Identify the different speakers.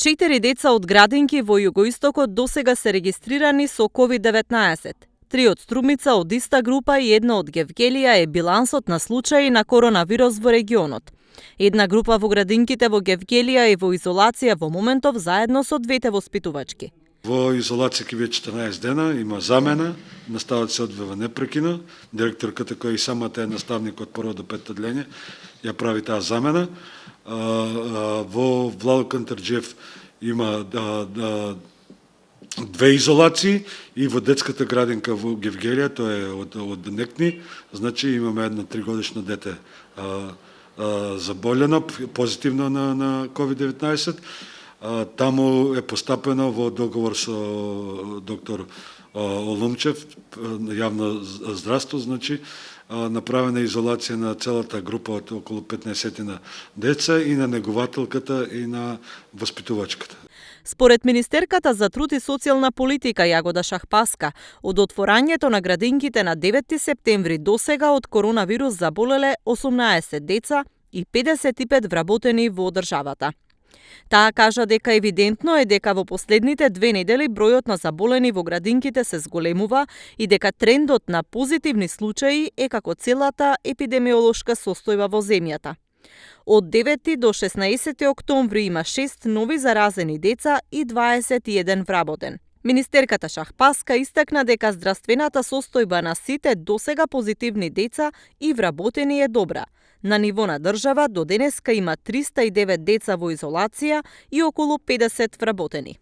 Speaker 1: 4 деца од градинки во југоистокот досега се регистрирани со COVID-19. 3 од Струмица од иста група и една од Гевгелија е билансот на случаи на коронавирус во регионот. Една група во градинките во Гевгелија е во изолација во моментов заедно со двете воспитувачки.
Speaker 2: Во изолација ќе биде 14 дена, има замена, наставата се одвива непрекина. Директорката која и самата е наставник од прво до пето одделение ја прави таа замена. Во Владо Кантарџиев има две изолации и во детската градинка во Гевгелија, тоа е од Некни, значи имаме едно 3-годишно дете заболено, позитивно на COVID-19. Таму е постапено во договор со доктор Олумчев, јавно здравство, значи, направена изолација на целата група од околу 15 на деца и на негователката и на воспитувачката.
Speaker 1: Според Министерката за труд и социјална политика Јагода Шахпаска, од отворањето на градинките на 9 септември до сега од коронавирус заболеле 18 деца и 55 вработени во државата. Таа кажа дека евидентно е дека во последните 2 недели бројот на заболени во градинките се зголемува и дека трендот на позитивни случаи е како целата епидемиолошка состојба во земјата. Од 9 до 16 октомври има 6 нови заразени деца и 21 вработен. Министерката Шахпаска истакна дека здравствената состојба на сите досега позитивни деца и вработени е добра. На ниво на држава до денеска има 309 деца во изолација и околу 50 вработени.